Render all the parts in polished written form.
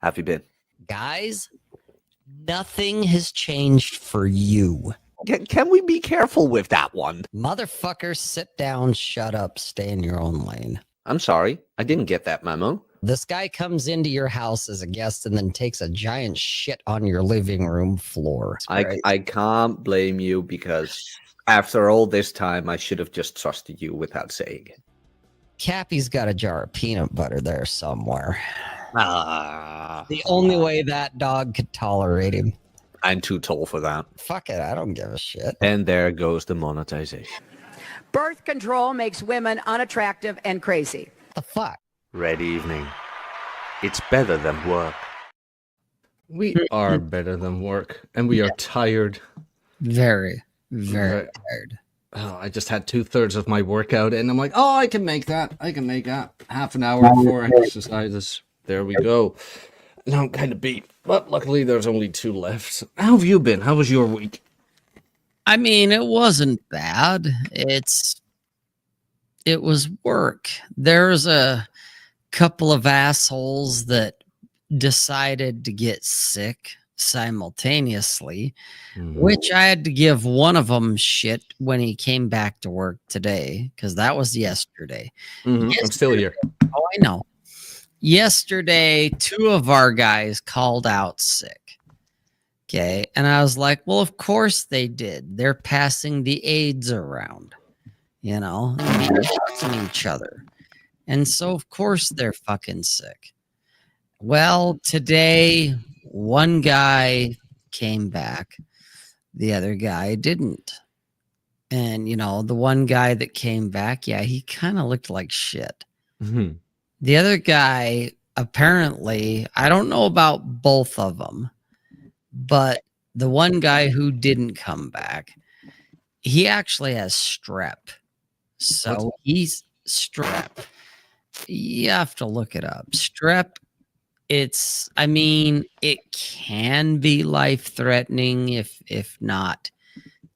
Have you been? Guys, nothing has changed for you. Can we be careful with that one? Motherfucker, sit down, shut up, stay in your own lane. I'm sorry. I didn't get that memo. This guy comes into your house as a guest and then takes a giant shit on your living room floor. I can't blame you because after all this time, I should have just trusted you without saying it. Cappy's got a jar of peanut butter there somewhere. Ah, The only way that dog could tolerate him. I'm too tall for that. Fuck it, I don't give a shit. And there goes the monetization. Birth control makes women unattractive and crazy. The fuck? Red evening. It's better than work. We are better than work, and we are tired. Very, very tired. Oh, I just had 2/3 of my workout, and I'm like, oh, I can make that. I can make that. Half an hour before exercises. There we go. Now I'm kind of beat, but luckily there's only 2 left. How have you been? How was your week? I mean, it wasn't bad. It was work. There's a couple of assholes that decided to get sick simultaneously, which I had to give one of them shit when he came back to work today, because that was yesterday. I'm still here. Oh, I know. Yesterday, 2 of our guys called out sick. Okay. And I was like, well, of course they did. They're passing the AIDS around, touching each other. And so, of course, they're fucking sick. Well, today, one guy came back. The other guy didn't. And, the one guy that came back, he kind of looked like shit. Mm-hmm. The other guy, apparently, I don't know about both of them, but the one guy who didn't come back, he actually has strep. So he's strep. You have to look it up. Strep, it can be life-threatening if not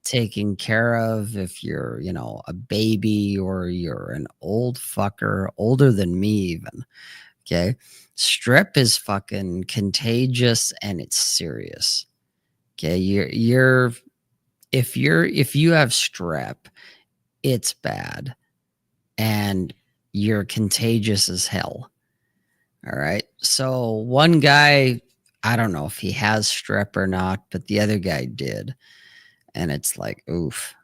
taken care of, if you're, a baby or you're an old fucker, older than me even. Okay. Strep is fucking contagious and it's serious. Okay. If you have strep, it's bad and you're contagious as hell. All right. So one guy, I don't know if he has strep or not, but the other guy did. And it's like, oof,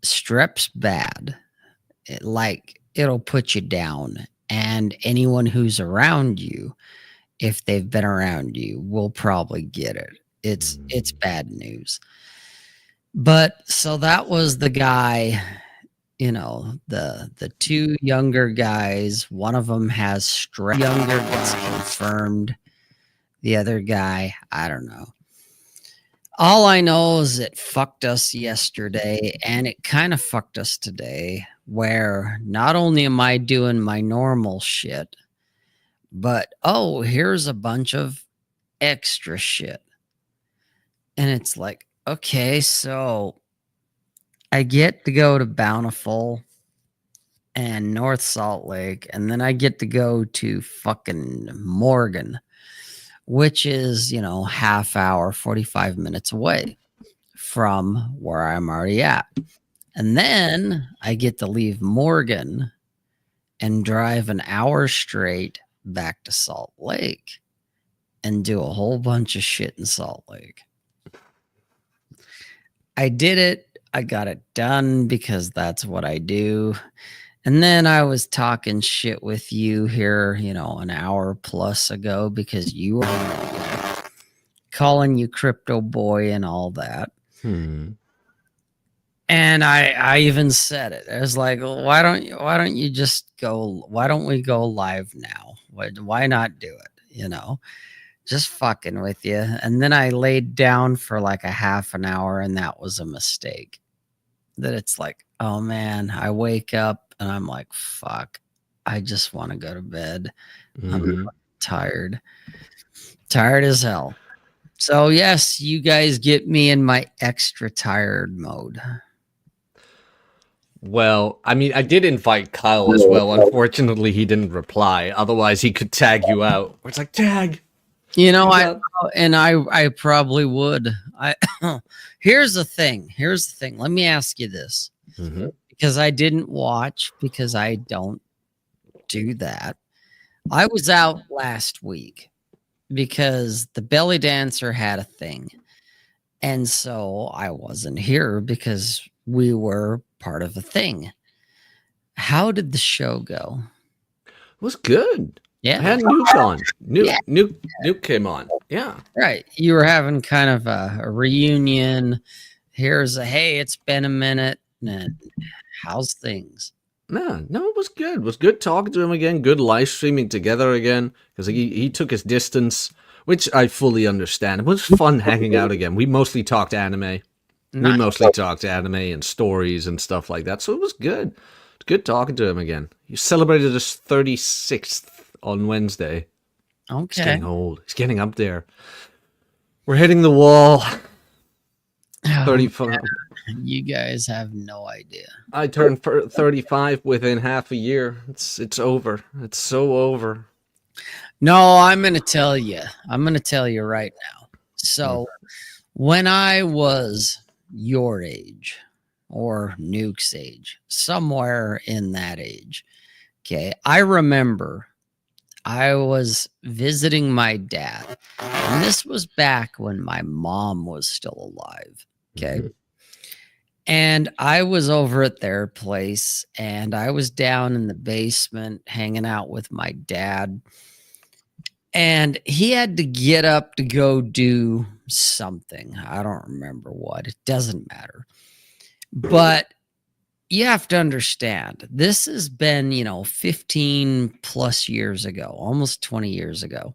strep's bad. It'll put you down. And anyone who's around you, if they've been around you, will probably get it. It's bad news. But so that was the guy, the 2 younger guys. One of them has strep. Younger gets confirmed. The other guy, I don't know. All I know is it fucked us yesterday, and it kind of fucked us today, where not only am I doing my normal shit, but, here's a bunch of extra shit. And it's like, okay, so I get to go to Bountiful and North Salt Lake, and then I get to go to fucking Morgan, which is, half hour, 45 minutes away from where I'm already at. And then I get to leave Morgan and drive an hour straight back to Salt Lake and do a whole bunch of shit in Salt Lake. I did it. I got it done because that's what I do. And then I was talking shit with you here, an hour plus ago because you were calling you crypto boy and all that. And I even said it. I was like, well, why don't you just go? Why don't we go live now? Why not do it? Just fucking with you. And then I laid down for like a half an hour, and that was a mistake. That it's like, oh man, I wake up and I'm like, fuck, I just want to go to bed. I'm tired as hell. So yes, you guys get me in my extra tired mode. Well, I mean, I did invite Kyle as well. Unfortunately, he didn't reply. Otherwise, he could tag you out. It's like, tag. You know, You I got- and I probably would. I here's the thing. Here's the thing. Let me ask you this. Mhm. Because I didn't watch because I don't do that. I was out last week because the belly dancer had a thing. And so I wasn't here because we were part of a thing. How did the show go? It was good. I Yeah. had Nuke on. Yeah. Nuke came on. Yeah. Right. You were having kind of a reunion. Here's a hey, it's been a minute. And how's things? No, it was good. It was good talking to him again. Good live streaming together again because he took his distance, which I fully understand. It was fun hanging out again. We mostly talked anime. We mostly talked anime and stories and stuff like that. So it was good. It's good talking to him again. He celebrated his 36th on Wednesday. He's Okay. getting old. He's getting up there. We're hitting the wall. 35. You guys have no idea. I turned 35 within half a year. It's over. It's so over. No, I'm going to tell you. I'm going to tell you right now. So, when I was your age or Nuke's age, somewhere in that age, okay, I remember I was visiting my dad, and this was back when my mom was still alive, okay? Mhm. And I was over at their place, and I was down in the basement hanging out with my dad. And he had to get up to go do something. I don't remember what. It doesn't matter. But you have to understand, this has been, 15 plus years ago, almost 20 years ago.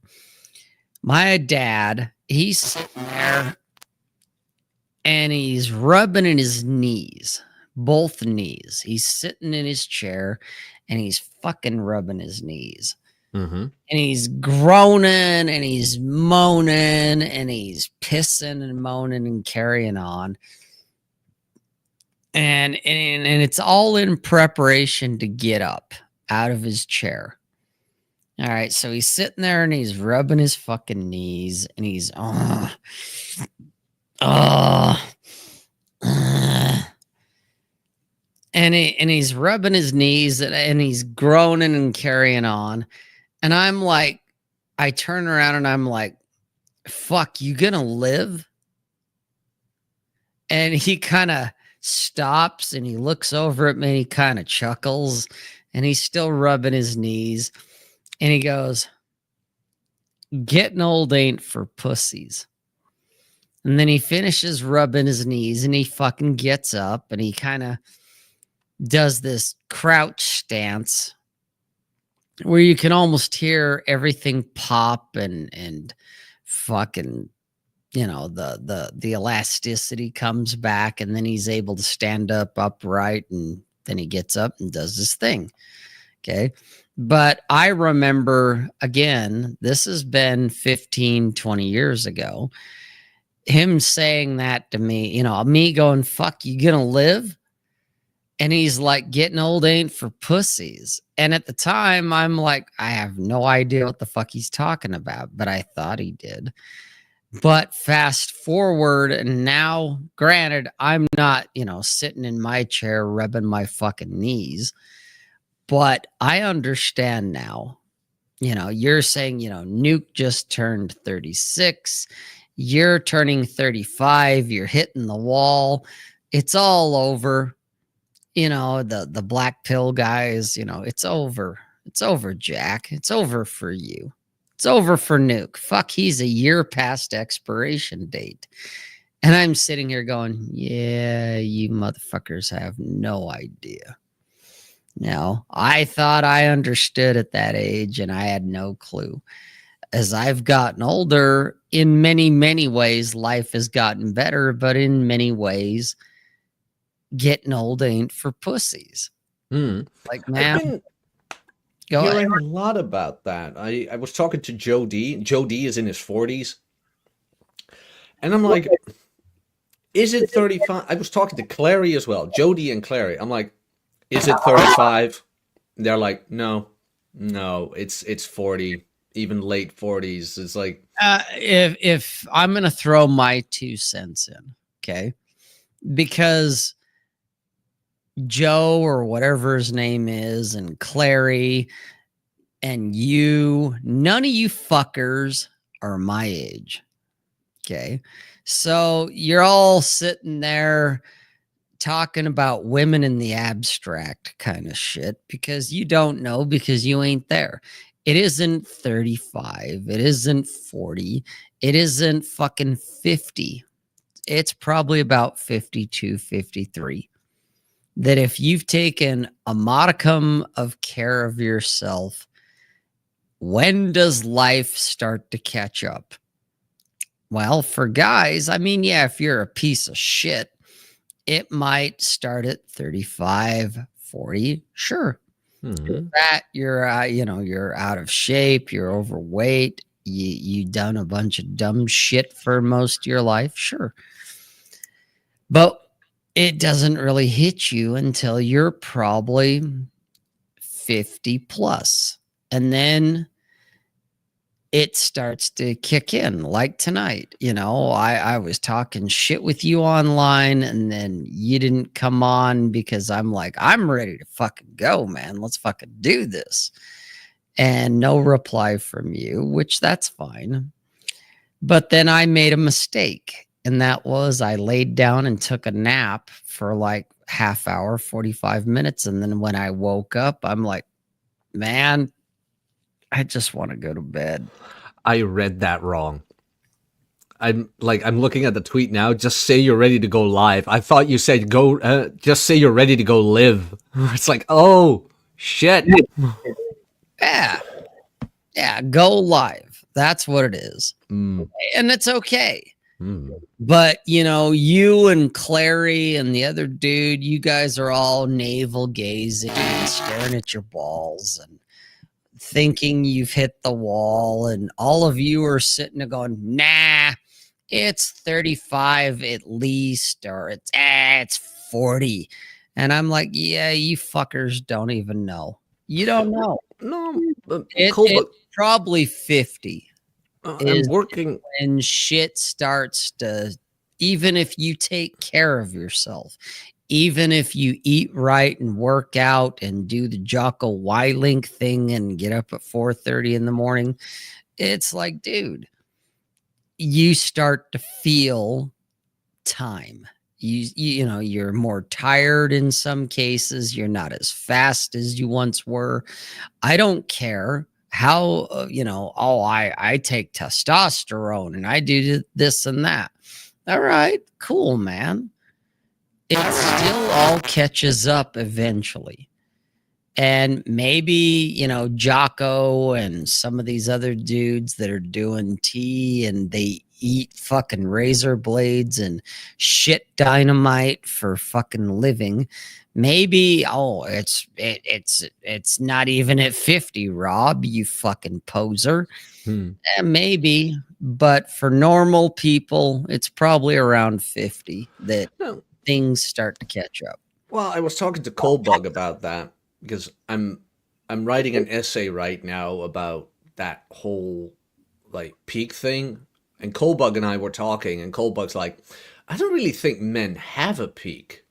My dad, he's sitting there and he's rubbing in his knees, both knees. He's sitting in his chair and he's fucking rubbing his knees. Mm-hmm. And he's groaning and he's moaning and he's pissing and moaning and carrying on. And it's all in preparation to get up out of his chair. All right, so he's sitting there and he's rubbing his fucking knees and he's and he's rubbing his knees and he's groaning and carrying on. And I'm like, I turn around and I'm like, fuck, you gonna live? And he kind of stops and he looks over at me and he kind of chuckles and he's still rubbing his knees. And he goes, getting old ain't for pussies. And then he finishes rubbing his knees and he fucking gets up and he kind of does this crouch stance where you can almost hear everything pop and fucking, the elasticity comes back and then he's able to stand up upright and then he gets up and does this thing. Okay. But I remember, again, this has been 15, 20 years ago, him saying that to me, me going, fuck, you gonna live? And he's like, getting old ain't for pussies. And at the time, I'm like, I have no idea what the fuck he's talking about, but I thought he did. But fast forward, and now, granted, I'm not, sitting in my chair rubbing my fucking knees, but I understand now. You're saying, Nuke just turned 36. You're turning 35. You're hitting the wall. It's all over. The black pill guys, it's over. It's over, Jack. It's over for you. It's over for Nuke. Fuck, he's a year past expiration date. And I'm sitting here going, yeah, you motherfuckers have no idea. No, I thought I understood at that age and I had no clue. As I've gotten older, in many, many ways, life has gotten better, but in many ways, getting old ain't for pussies. Like, man, go hearing ahead. a lot about that. I was talking to Joe D. Joe D is in his 40s. And I'm like, is it 35? I was talking to Clary as well. Jody and Clary. I'm like, is it 35? They're like, no, it's 40. even late 40s. It's like, If I'm gonna throw my 2 cents in, okay, because Joe or whatever his name is, and Clary, and you, none of you fuckers are my age. Okay. So you're all sitting there talking about women in the abstract kind of shit because you don't know, because you ain't there. It isn't 35. It isn't 40. It isn't fucking 50. It's probably about 52, 53. That if you've taken a modicum of care of yourself, when does life start to catch up? Well, for guys, I mean, yeah, if you're a piece of shit, it might start at 35, 40. Sure. That you're you're out of shape, you're overweight, you done a bunch of dumb shit for most of your life. Sure. But it doesn't really hit you until you're probably 50 plus. And then it starts to kick in, like tonight. I was talking shit with you online, and then you didn't come on because I'm like, I'm ready to fucking go, man. Let's fucking do this. And no reply from you, which that's fine. But then I made a mistake, and that was I laid down and took a nap for like half hour, 45 minutes. And then when I woke up, I'm like, man, I just want to go to bed. I read that wrong. I'm looking at the tweet now. Just say you're ready to go live. I thought you said go. Just say you're ready to go live. It's like, oh shit. Yeah. Go live. That's what it is, and it's okay. But you and Clary and the other dude, you guys are all navel gazing and staring at your balls and thinking you've hit the wall, and all of you are sitting there going, nah, it's 35 at least, or it's 40. And I'm like, yeah, you fuckers don't even know. You don't know. No, It's probably 50. I'm working. When shit starts to, even if you take care of yourself, even if you eat right and work out and do the Jocko Willink thing and get up at 4:30 in the morning, it's like, dude, you start to feel time. You're more tired in some cases. You're not as fast as you once were. I don't care how, I take testosterone and I do this and that. All right, cool, man. It still all catches up eventually. And maybe, Jocko and some of these other dudes that are doing tea and they eat fucking razor blades and shit dynamite for fucking living. Maybe, it's not even at 50, Rob, you fucking poser. Maybe, but for normal people, it's probably around 50 that things start to catch up. Well, I was talking to Colebug about that because I'm writing an essay right now about that whole like peak thing, and Colebug and I were talking, and Colebug's like, I don't really think men have a peak,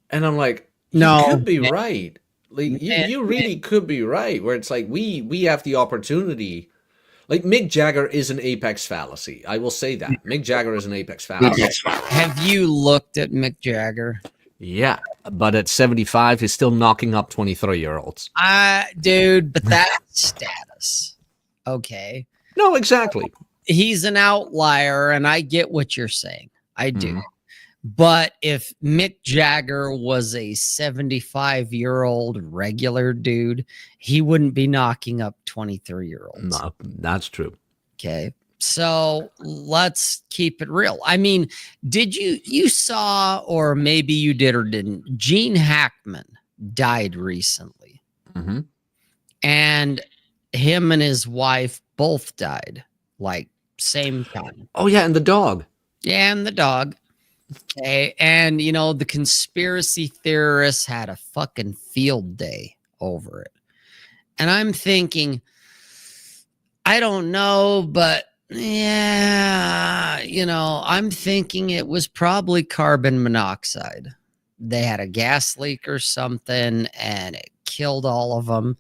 and I'm like, you could be right. Like you really could be right, where it's like we have the opportunity. Like Mick Jagger is an apex fallacy. I will say that. Mick Jagger is an apex fallacy. Have you looked at Mick Jagger? Yeah, but at 75, he's still knocking up 23-year-olds. Dude, but that's status. Okay. No, exactly. He's an outlier, and I get what you're saying. I do. But if Mick Jagger was a 75-year-old regular dude, he wouldn't be knocking up 23-year-olds. No, that's true. Okay. So let's keep it real. I mean, did you saw, or maybe you did or didn't, Gene Hackman died recently. And him and his wife both died like same time. Oh yeah, and the dog. Yeah, and the dog. Okay. And the conspiracy theorists had a fucking field day over it. And I'm thinking, I don't know, but yeah, I'm thinking it was probably carbon monoxide. They had a gas leak or something and it killed all of them,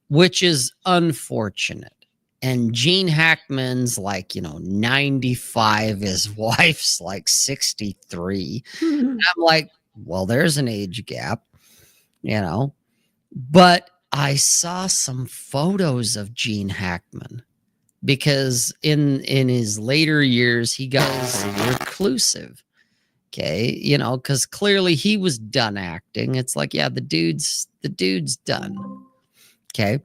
which is unfortunate. And Gene Hackman's like, 95, his wife's like 63. I'm like, well, there's an age gap, you know. But I saw some photos of Gene Hackman because in his later years he got reclusive. Okay, because clearly he was done acting. It's like, yeah, the dude's done. Okay.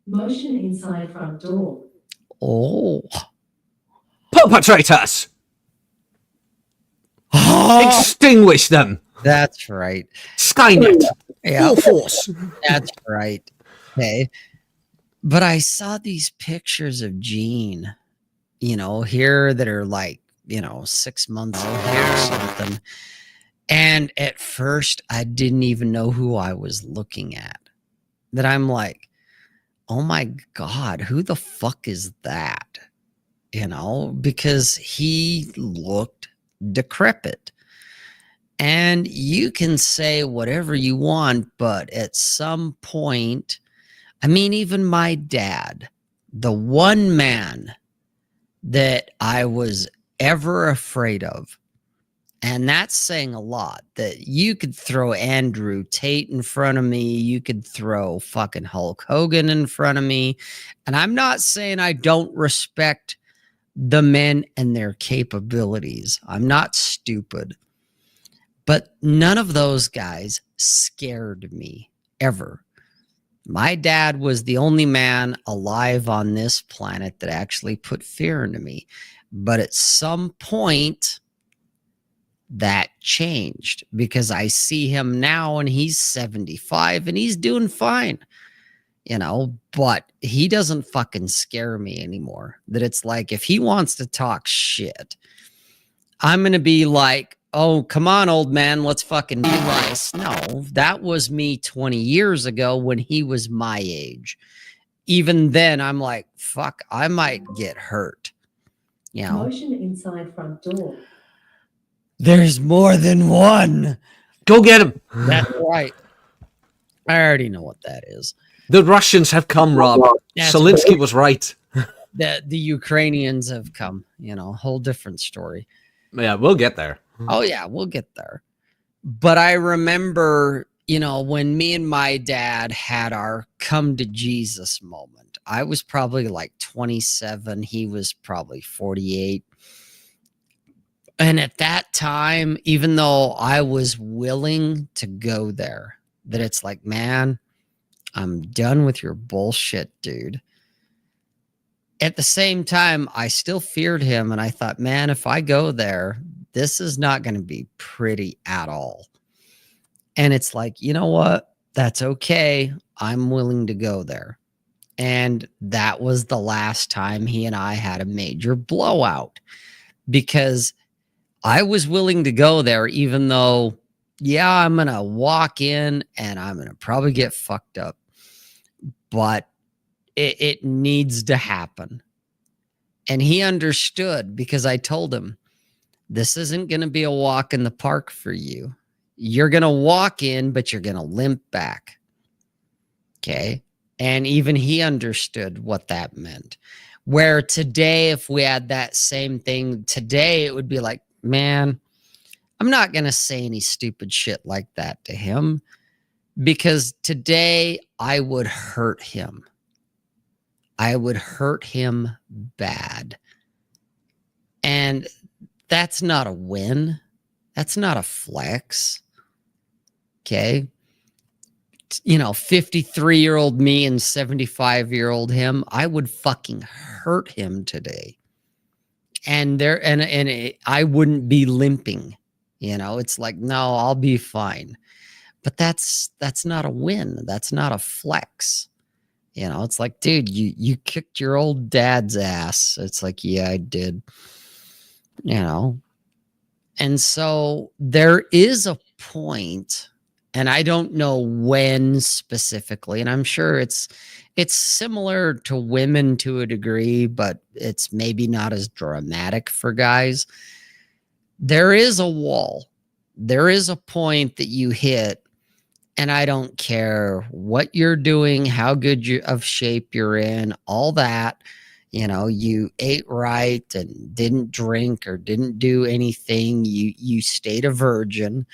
Motion inside front door. Oh. Perpetrators! Extinguish them! That's right. Skynet! Yeah, Full force! that's right. Okay. But I saw these pictures of Gene, here that are like, 6 months old or something. And at first, I didn't even know who I was looking at. That I'm like, oh my God, who the fuck is that? Because he looked decrepit. And you can say whatever you want, but at some point, I mean, even my dad, the one man that I was ever afraid of, and that's saying a lot, that you could throw Andrew Tate in front of me. You could throw fucking Hulk Hogan in front of me. And I'm not saying I don't respect the men and their capabilities. I'm not stupid. But none of those guys scared me ever. My dad was the only man alive on this planet that actually put fear into me. But at some point, that changed because I see him now and he's 75 and he's doing fine, but he doesn't fucking scare me anymore. That it's like, if he wants to talk shit, I'm going to be like, oh, come on, old man, let's fucking do this. No, that was me 20 years ago when he was my age. Even then, I'm like, fuck, I might get hurt. Motion inside front door. There's more than one. Go get him! That's right. I already know what that is. The Russians have come, Rob. That's Zelensky was right. The Ukrainians have come, whole different story. Yeah, we'll get there. Oh, yeah, we'll get there. But I remember, when me and my dad had our come to Jesus moment, I was probably like 27. He was probably 48. And at that time, even though I was willing to go there, that it's like, man, I'm done with your bullshit, dude. At the same time, I still feared him. And I thought, man, if I go there, this is not going to be pretty at all. And it's like, you know what? That's okay. I'm willing to go there. And that was the last time he and I had a major blowout, because I was willing to go there, even though, yeah, I'm going to walk in and I'm going to probably get fucked up. But it needs to happen. And he understood, because I told him, this isn't going to be a walk in the park for you. You're going to walk in, but you're going to limp back. Okay. And even he understood what that meant. Where today, if we had that same thing today, it would be like, man, I'm not going to say any stupid shit like that to him, because today I would hurt him. I would hurt him bad. And that's not a win. That's not a flex. Okay. 53-year-old me and 75-year-old him, I would fucking hurt him today. And I wouldn't be limping. It's like, no, I'll be fine. But that's not a win. That's not a flex. It's like, dude, you kicked your old dad's ass. It's like, yeah, I did. And so there is a point and I don't know when specifically, and I'm sure it's similar to women to a degree, but it's maybe not as dramatic for guys. There is a wall. There is a point that you hit, and I don't care what you're doing, how good of shape you're in, all that. You know, you ate right and didn't drink or didn't do anything. You stayed a virgin,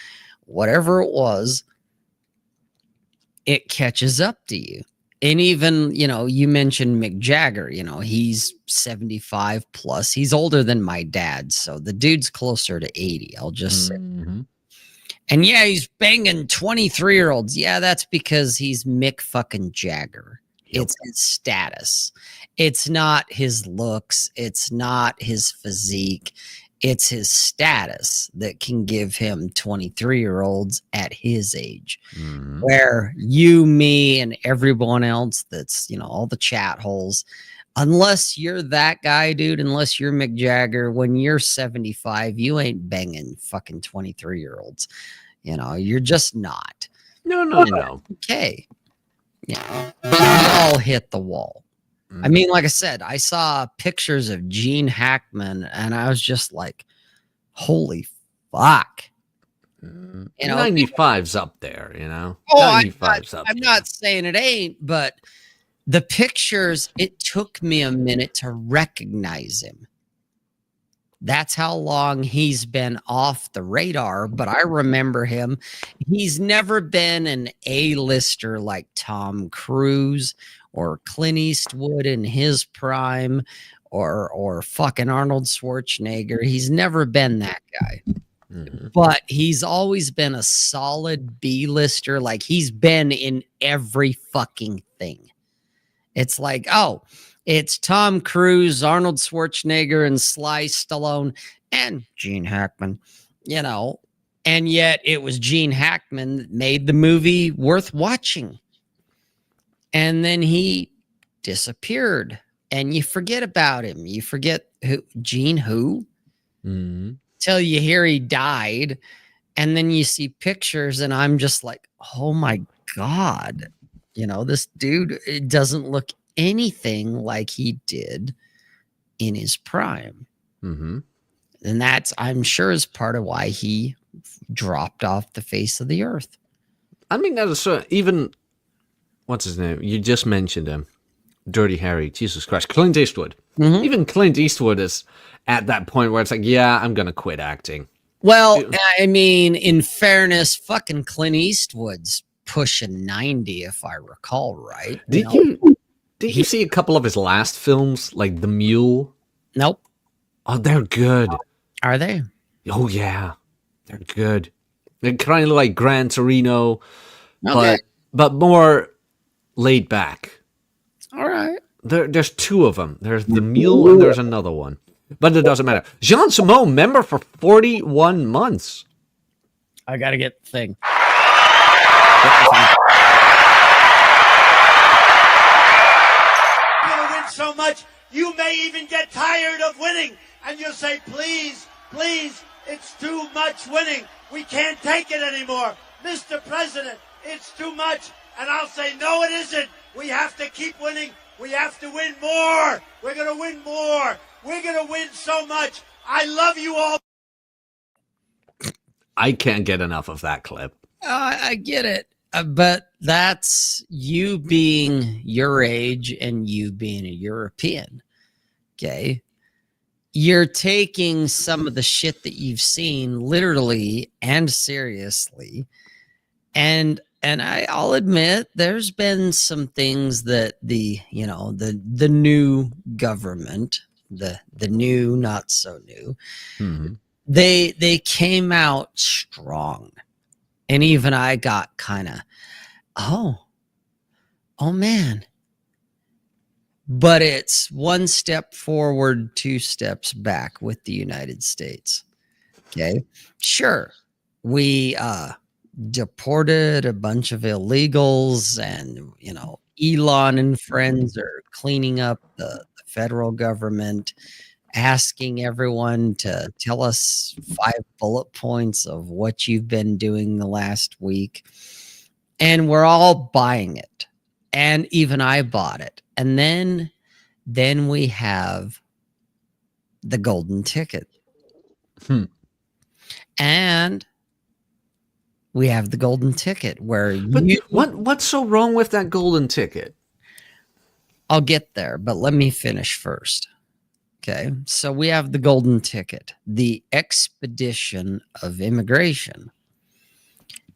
whatever it was, it catches up to you. And even, you know, you mentioned Mick Jagger, you know, he's 75 plus. He's older than my dad. So the dude's closer to 80. I'll just say. And yeah, he's banging 23-year-olds. Yeah, that's because he's Mick fucking Jagger. Yep. It's his status. It's not his looks. It's not his physique. It's his status that can give him 23-year-olds at his age. Where you, me, and everyone else that's, you know, all the chat holes, unless you're that guy, dude, unless you're Mick Jagger, when you're 75, you ain't banging fucking 23-year-olds. You know, you're just not. No. Okay. You know, we all hit the wall. I mean, like I said, I saw pictures of Gene Hackman and I was just like, holy fuck. You know, 95's up there, you know. Oh, 95's up I'm there. not saying it ain't, but the pictures, it took me a minute to recognize him. That's how long he's been off the radar, but I remember him. He's never been an A-lister like Tom Cruise or Clint Eastwood in his prime or fucking Arnold Schwarzenegger. He's never been that guy. But he's always been a solid B-lister. Like, he's been in every fucking thing. It's like, oh, it's Tom Cruise, Arnold Schwarzenegger, and Sly Stallone, and Gene Hackman, you know. And yet it was Gene Hackman that made the movie worth watching. And then he disappeared. And you forget about him. You forget who Gene who? Till you hear he died. And then you see pictures, and I'm just like, oh my God. You know, this dude, it doesn't look anything like he did in his prime. And that's, I'm sure, is part of why he dropped off the face of the earth. I mean, that is even, what's his name? You just mentioned him. Dirty Harry. Jesus Christ. Clint Eastwood. Even Clint Eastwood is at that point where it's like, yeah, I'm going to quit acting. Well, I mean, in fairness, fucking Clint Eastwood's pushing 90, if I recall right. Did you see a couple of his last films, like The Mule? Nope. Oh, they're good. Are they? Oh, yeah. They're good. They're kind of like Gran Torino, Okay. but more laid back. All right. There's two of them. There's The Mule and there's another one. But it doesn't matter. Jean Simone, member for 41 months. I got to get the thing. You're going to win so much, you may even get tired of winning. And you'll say, please, please, it's too much winning. We can't take it anymore. Mr. President, it's too much. And I'll say, no, it isn't. We have to keep winning. We have to win more. We're going to win more. We're going to win so much. I love you all. I can't get enough of that clip. I get it. But that's you being your age and you being a European. Okay. You're taking some of the shit that you've seen literally and seriously. And I'll admit there's been some things that the new government, the new, not so new, they came out strong. And even I got kind of, oh man. But it's one step forward, two steps back with the United States. Okay. Sure. We deported a bunch of illegals, and Elon and friends are cleaning up the federal government, asking everyone to tell us 5 bullet points of what you've been doing the last week. And we're all buying it. And even I bought it. And then we have the golden ticket. And we have the golden ticket where But what's so wrong with that golden ticket? I'll get there, but let me finish first. Okay. So we have the golden ticket, the expedition of immigration.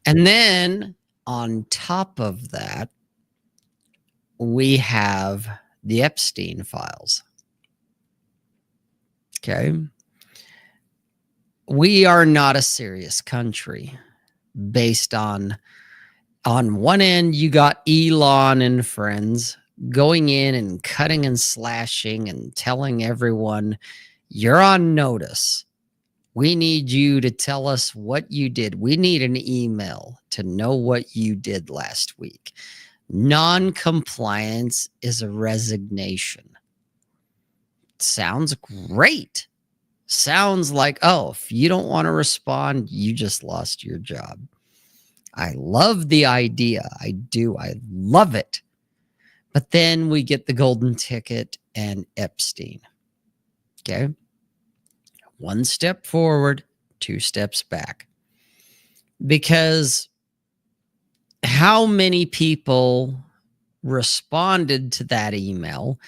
And then on top of that, we have the Epstein files. Okay. We are not a serious country based on one end, you got Elon and friends going in and cutting and slashing and telling everyone, you're on notice. We need you to tell us what you did. We need an email to know what you did last week. Non-compliance is a resignation. Sounds great. Sounds like, oh, if you don't want to respond, you just lost your job. I love the idea. I do. I love it. But then we get the golden ticket and Epstein. Okay. 1 step forward, 2 steps back. Because how many people responded to that email?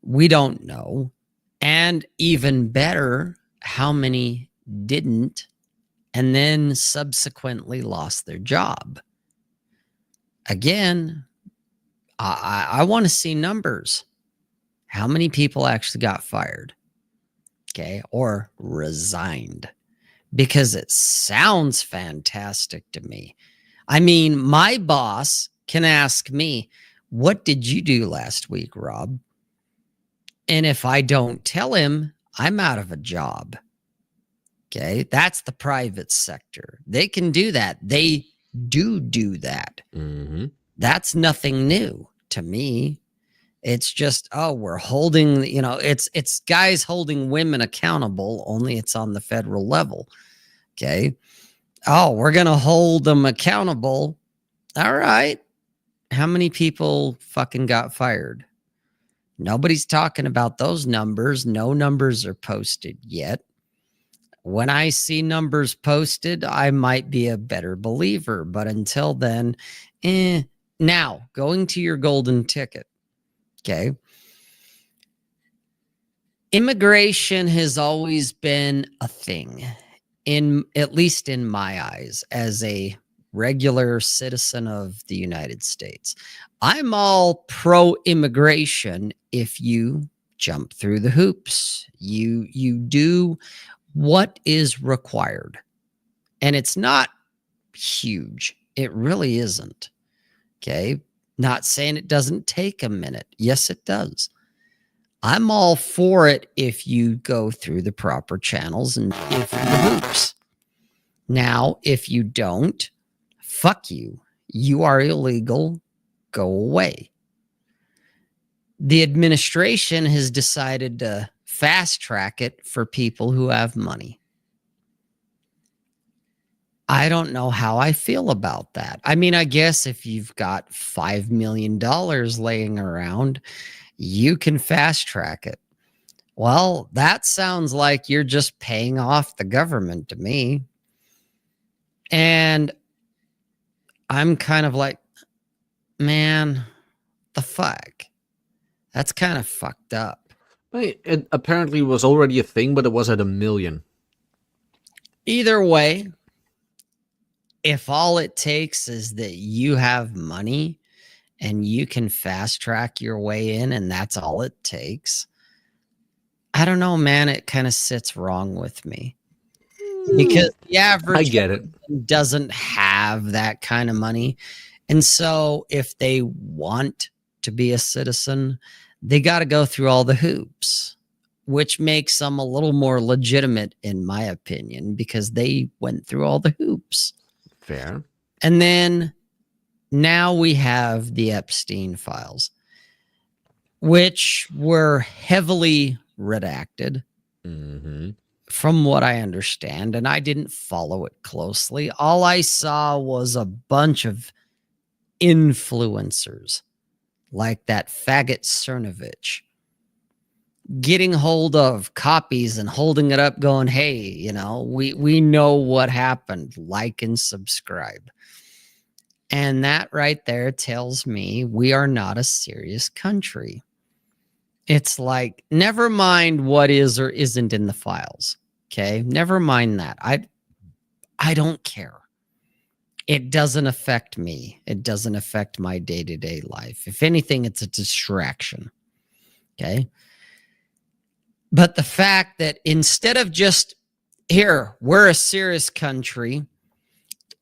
We don't know. And even better, how many didn't and then subsequently lost their job? Again, I want to see numbers. How many people actually got fired? Okay, or resigned? Because it sounds fantastic to me. I mean, my boss can ask me, what did you do last week, Rob? And if I don't tell him, I'm out of a job. Okay, that's the private sector. They can do that. They do that. Mm-hmm. That's nothing new to me. It's just, oh, we're holding, it's guys holding women accountable, only it's on the federal level. Okay. Oh, we're going to hold them accountable. All right. How many people fucking got fired? Nobody's talking about those numbers. No numbers are posted yet. When I see numbers posted, I might be a better believer. But until then, Now, going to your golden ticket. Okay. Immigration has always been a thing, at least in my eyes, as a regular citizen of the United States. I'm all pro-immigration if you jump through the hoops. You do what is required. And it's not huge. It really isn't. Okay. Not saying it doesn't take a minute. Yes, it does. I'm all for it if you go through the proper channels and if the hoops. Now, if you don't, fuck you. You are illegal. Go away. The administration has decided to fast track it for people who have money. I don't know how I feel about that. I mean, I guess if you've got $5 million laying around, you can fast track it. Well, that sounds like you're just paying off the government to me. And I'm kind of like, man, the fuck? That's kind of fucked up. It apparently was already a thing, but it was at 1 million. Either way, if all it takes is that you have money and you can fast track your way in and that's all it takes, I don't know, man, it kind of sits wrong with me. Because the average I get it. doesn't have that kind of money. And so if they want to be a citizen, they got to go through all the hoops, which makes them a little more legitimate, in my opinion, because they went through all the hoops. Fair. And then now we have the Epstein files, which were heavily redacted. Mm-hmm. from what I understand, and I didn't follow it closely. All I saw was a bunch of influencers like that faggot Cernovich getting hold of copies and holding it up going, hey, you know, we know what happened. Like and subscribe. And that right there tells me we are not a serious country. It's like, never mind what is or isn't in the files. Okay. Never mind that. I don't care. It doesn't affect me. It doesn't affect my day-to-day life. If anything, it's a distraction. Okay. But the fact that instead of just, here, we're a serious country,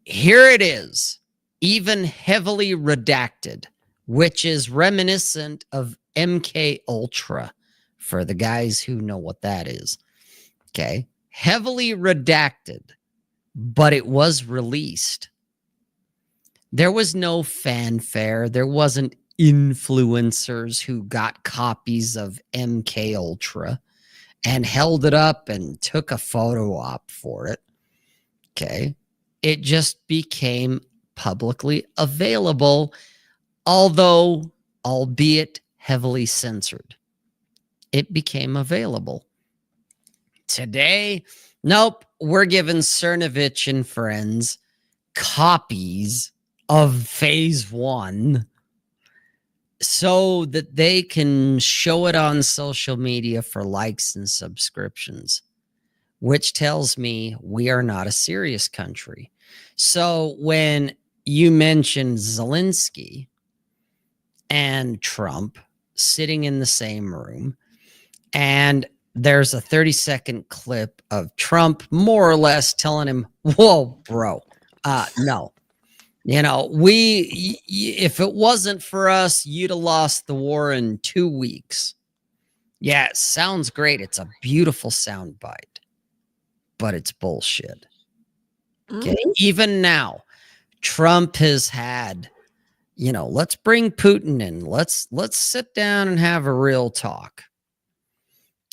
here it is, even heavily redacted, which is reminiscent of MK Ultra for the guys who know what that is. Okay. Heavily redacted, but it was released. There was no fanfare. There wasn't influencers who got copies of MK Ultra and held it up and took a photo op for it. Okay. It just became publicly available, although, albeit heavily censored. It became available. Today, nope, we're giving Cernovich and friends copies of phase 1 so that they can show it on social media for likes and subscriptions, which tells me we are not a serious country. So when you mentioned Zelensky and Trump sitting in the same room, and there's a 30-second clip of Trump more or less telling him, whoa, bro, no. You know, if it wasn't for us, you'd have lost the war in 2 weeks. Yeah, it sounds great. It's a beautiful soundbite, but it's bullshit. Okay. Even now, Trump has had, you know, let's bring Putin in. Let's sit down and have a real talk.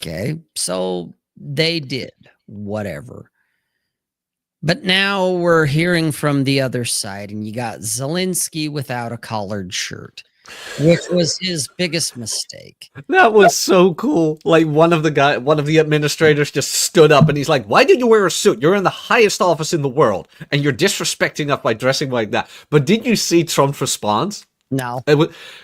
Okay. So they did whatever. But now we're hearing from the other side, and you got Zelensky without a collared shirt, which was his biggest mistake. That was so cool. Like one of the administrators just stood up and he's like, "Why did you wear a suit? You're in the highest office in the world, and you're disrespecting us by dressing like that." But did you see Trump's response? No. It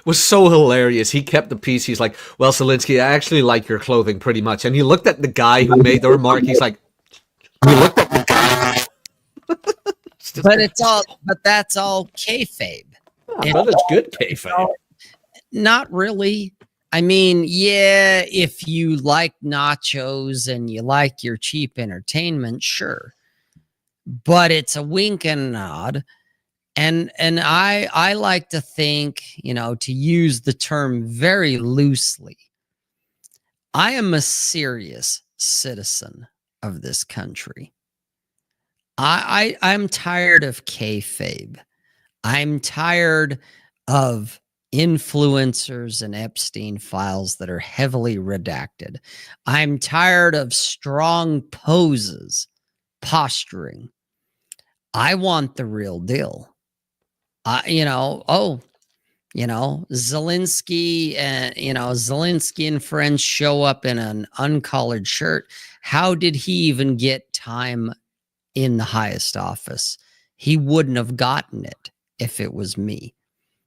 was so hilarious. He kept the peace. He's like, "Well, Zelensky, I actually like your clothing pretty much." And he looked at the guy who made the remark. He's like, he looked at the guy. But that's all kayfabe. It's good kayfabe. Not really. I mean, yeah, if you like nachos and you like your cheap entertainment, sure. But it's a wink and a nod. And I like to think, you know, to use the term very loosely, I am a serious citizen of this country. I'm tired of kayfabe. I'm tired of influencers and Epstein files that are heavily redacted. I'm tired of strong poses, posturing. I want the real deal. Zelensky and friends show up in an uncollared shirt. How did he even get time in the highest office? He wouldn't have gotten it if it was me.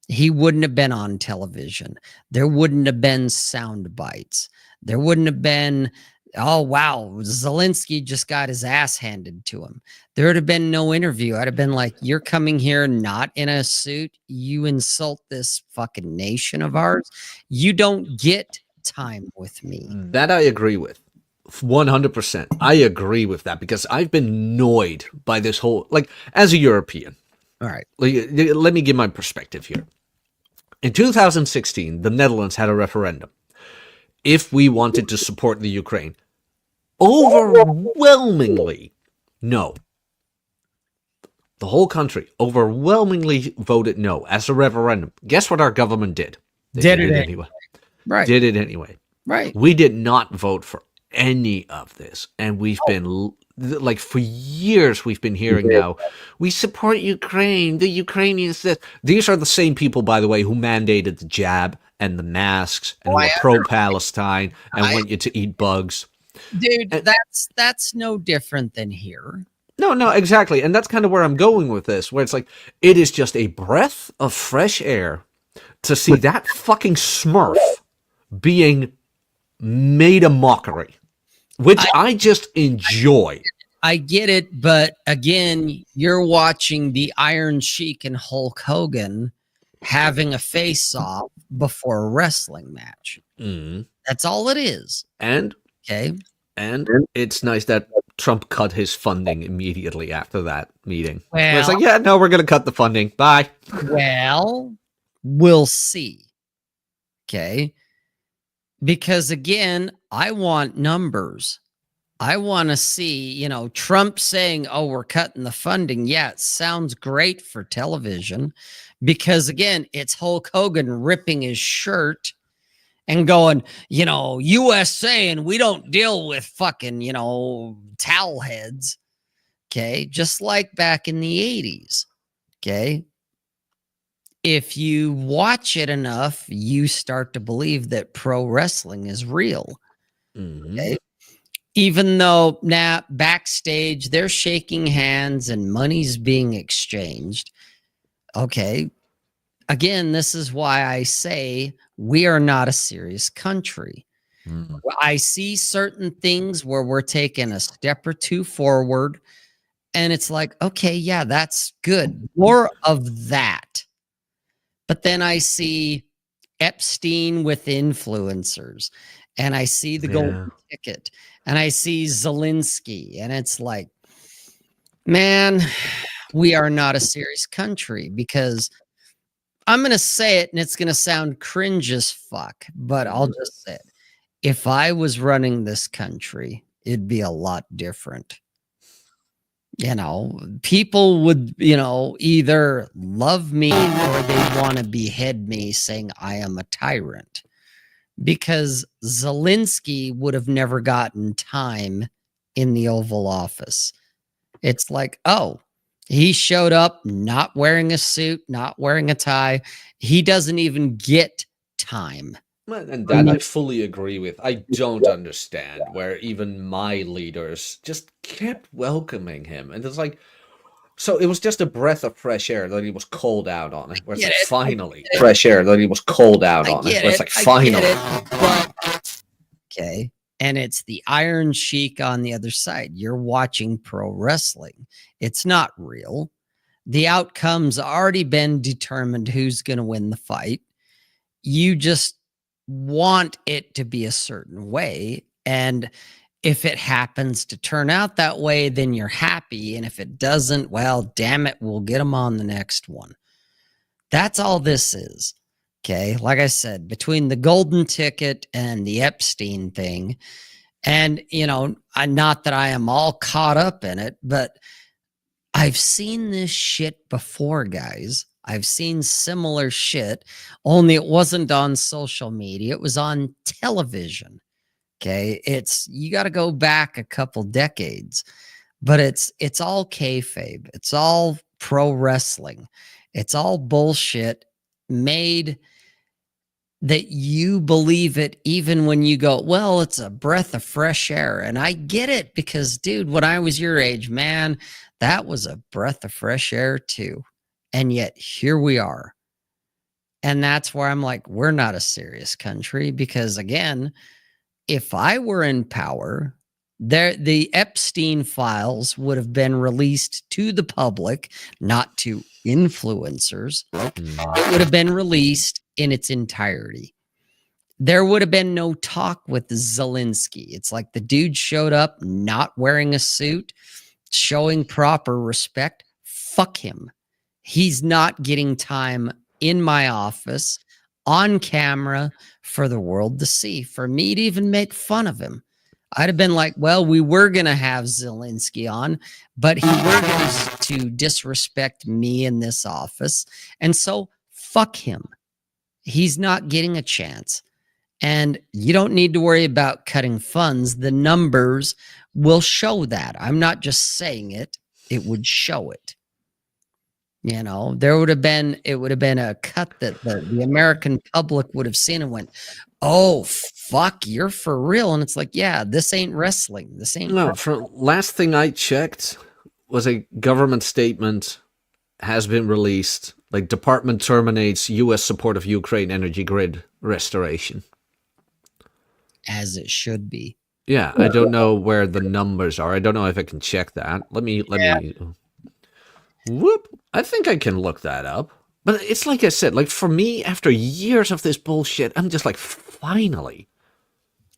He wouldn't have been on television. There wouldn't have been sound bites. There wouldn't have been, oh, wow, Zelensky just got his ass handed to him. There would have been no interview. I'd have been like, you're coming here not in a suit. You insult this fucking nation of ours. You don't get time with me. That I agree with. 100%. I agree with that because I've been annoyed by this whole, like, as a European. All right. Let me give my perspective here. In 2016, the Netherlands had a referendum. If we wanted to support the Ukraine, overwhelmingly, no. The whole country overwhelmingly voted no as a referendum. Guess what our government did? They Did it anyway. Right. Did it anyway. Right. We did not vote for any of this. And we've been like for years we've been hearing now, we support Ukraine, the Ukrainians. That these are the same people, by the way, who mandated the jab and the masks and who are pro-Palestine and want you to eat bugs. Dude, And- that's no different than here. No, exactly. And that's kind of where I'm going with this, where it's like, it is just a breath of fresh air to see that fucking Smurf being made a mockery, which I just enjoy. I get it, but again, you're watching the Iron Sheik and Hulk Hogan having a face-off before a wrestling match. Mm. That's all it is. And Okay. it's nice that Trump cut his funding immediately after that meeting. Well, It's like, yeah, no, we're going to cut the funding. Bye. Well, we'll see. Okay. Because again, I want numbers. I want to see, Trump saying, oh, we're cutting the funding. Yeah, it sounds great for television because again, it's Hulk Hogan ripping his shirt and going, USA and we don't deal with fucking, towel heads. Okay. Just like back in the 80s. Okay. If you watch it enough, you start to believe that pro wrestling is real. Mhm. Okay. Even though now backstage they're shaking hands and money's being exchanged. Okay. Again, this is why I say we are not a serious country. Mhm. I see certain things where we're taking a step or two forward, and it's like, okay, yeah, that's good. More of that. But then I see Epstein with influencers, and I see the golden ticket, and I see Zelensky, and it's like, man, we are not a serious country because I'm going to say it and it's going to sound cringe as fuck, but I'll just say it. If I was running this country, it'd be a lot different. People would, either love me or they want to behead me saying I am a tyrant because Zelensky would have never gotten time in the Oval Office. It's like, oh, he showed up not wearing a suit, not wearing a tie. He doesn't even get time. And that I fully agree with. I don't understand where even my leaders just kept welcoming him. And it's like, so it was just a breath of fresh air that he was called out on it. Where it's like, finally, fresh air that he was called out on it. Where it's like, finally. Okay. And it's the Iron Sheik on the other side. You're watching pro wrestling. It's not real. The outcome's already been determined who's going to win the fight. You just want it to be a certain way. And if it happens to turn out that way, then you're happy. And if it doesn't, well, damn it, we'll get them on the next one. That's all this is. Okay. Like I said, between the golden ticket and the Epstein thing, and, not that I am all caught up in it, but I've seen this shit before, guys. I've seen similar shit, only it wasn't on social media. It was on television. Okay. You got to go back a couple decades, but it's all kayfabe. It's all pro wrestling. It's all bullshit made that you believe it even when you go, well, it's a breath of fresh air. And I get it because, dude, when I was your age, man, that was a breath of fresh air too. And yet here we are. And that's where I'm like, we're not a serious country because, again, if I were in power, the Epstein files would have been released to the public, not to influencers. It would have been released in its entirety. There would have been no talk with Zelensky. It's like the dude showed up not wearing a suit, showing proper respect. Fuck him. He's not getting time in my office on camera for the world to see, for me to even make fun of him. I'd have been like, well, we were going to have Zelensky on, but he were going to disrespect me in this office. And so fuck him. He's not getting a chance. And you don't need to worry about cutting funds. The numbers will show that. I'm not just saying it, it would show it. You know, it would have been a cut that the American public would have seen and went, oh, fuck, you're for real. And it's like, yeah, this ain't wrestling. This ain't. No, for last thing I checked was a government statement has been released. Like, department terminates U.S. support of Ukraine energy grid restoration. As it should be. Yeah, I don't know where the numbers are. I don't know if I can check that. Let me. Whoop. I think I can look that up. But it's like I said, like for me, after years of this bullshit, I'm just like, finally.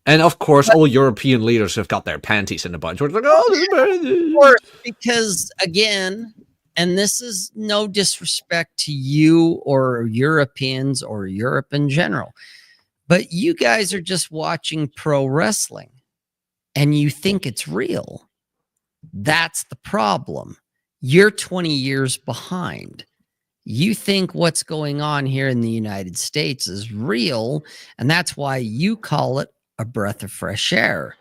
And of course, all European leaders have got their panties in a bunch. We're like, Of course, because again, and this is no disrespect to you or Europeans or Europe in general, but you guys are just watching pro wrestling and you think it's real. That's the problem. You're 20 years behind. You think what's going on here in the United States is real, and that's why you call it a breath of fresh air,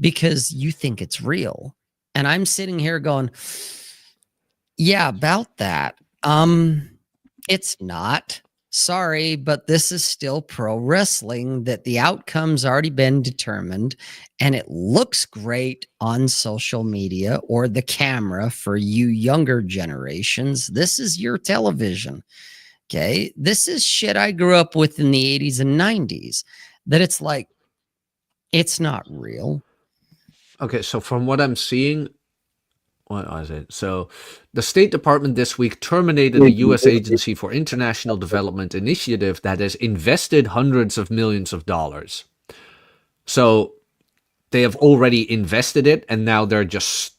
because you think it's real. And I'm sitting here going, yeah, about that. It's not. Sorry, but this is still pro wrestling, that the outcome's already been determined and it looks great on social media or the camera for you younger generations. This is your television. Okay. This is shit I grew up with in the 80s and 90s, that it's like, it's not real. Okay, so from what I'm seeing, what was it? So the State Department this week terminated the U.S. Agency for International Development initiative that has invested hundreds of millions of dollars. So they have already invested it, and now they're just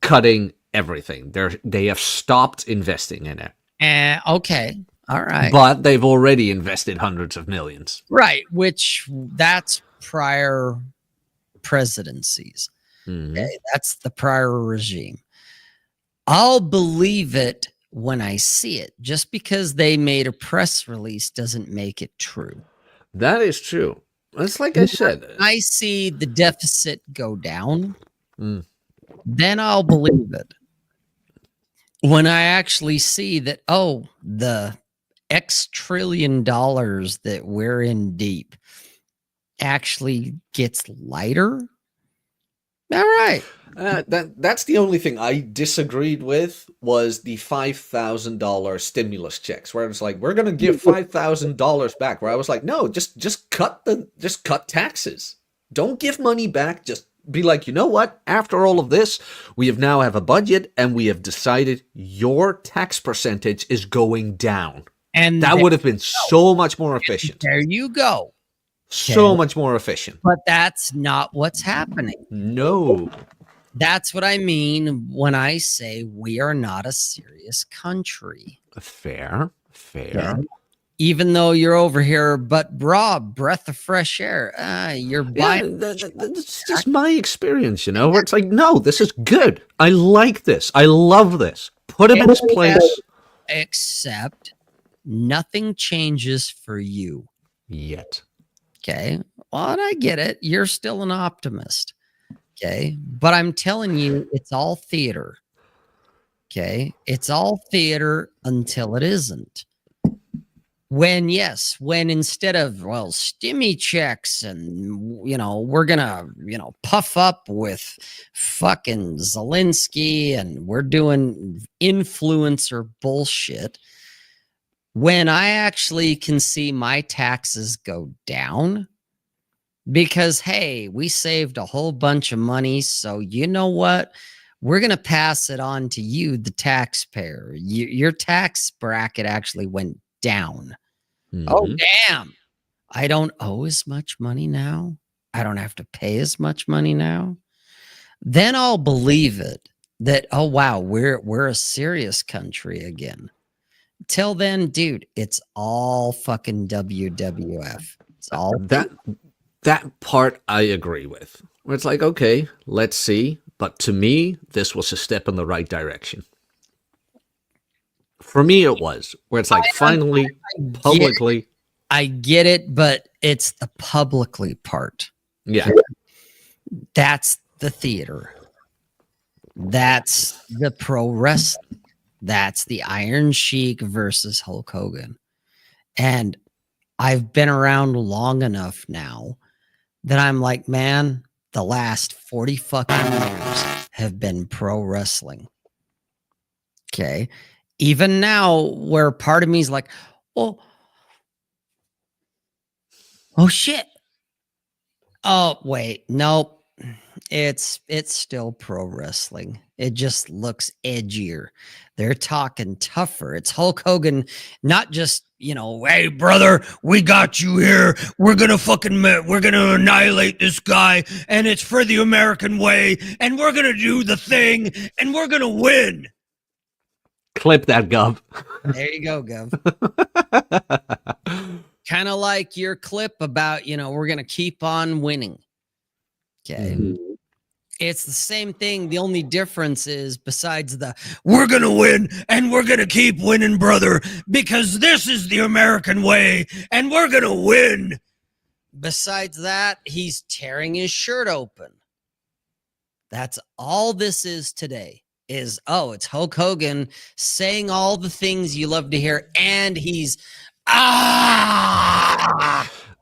cutting everything. They have stopped investing in it. Okay. All right. But they've already invested hundreds of millions. Right. Which that's prior presidencies. Mm-hmm. Okay, that's the prior regime. I'll believe it when I see it. Just because they made a press release doesn't make it true. That is true. It's like I said. I see the deficit go down, then I'll believe it. When I actually see that, oh, the X trillion dollars that we're in deep actually gets lighter. All right. That's the only thing I disagreed with, was the $5,000 stimulus checks, where it's like, we're going to give $5,000 back. Where I was like, no, just cut taxes. Don't give money back. Just be like, you know what? After all of this, we now have a budget, and we have decided your tax percentage is going down. And that would have been so much more efficient. There you go. So much more efficient. But that's not what's happening. No. That's what I mean when I say we are not a serious country. Fair. Yeah. Even though you're over here, but breath of fresh air. You're buying. That's just my experience, you know, where it's like, no, this is good. I like this. I love this. Put him in his place. Except nothing changes for you. Yet. Okay. Well, and I get it. You're still an optimist. Okay. But I'm telling you, it's all theater. Okay. It's all theater until it isn't. When instead of, stimmy checks and, we're going to, puff up with fucking Zelensky and we're doing influencer bullshit. When I actually can see my taxes go down because, hey, we saved a whole bunch of money. So you know what? We're going to pass it on to you, the taxpayer. Your tax bracket actually went down. Mm-hmm. Oh, damn. I don't owe as much money now. I don't have to pay as much money now. Then I'll believe it that, oh, wow, we're a serious country again. Till then, dude, it's all fucking WWF. It's all that part I agree with. Where it's like, okay, let's see. But to me, this was a step in the right direction. For me, it was. Where it's like, finally, publicly. I get it, but It's the publicly part. Yeah. That's the theater. That's the pro wrestling. That's the Iron Sheik versus Hulk Hogan. And I've been around long enough now that I'm like, man, the last 40 fucking years have been pro wrestling. Okay. Even now, where part of me is like, oh shit. Oh, wait, nope. It's still pro wrestling. It just looks edgier. They're talking tougher. It's Hulk Hogan, not just, hey brother, we got you here. We're gonna annihilate this guy, and it's for the American way, and we're gonna do the thing, and we're gonna win. Clip that, Gov. There you go, Gov. Kind of like your clip about, we're gonna keep on winning. Okay. Mhm. It's the same thing. The only difference is, besides the we're going to win and we're going to keep winning, brother, because this is the American way and we're going to win. Besides that, he's tearing his shirt open. That's all this is today is, it's Hulk Hogan saying all the things you love to hear. And he's,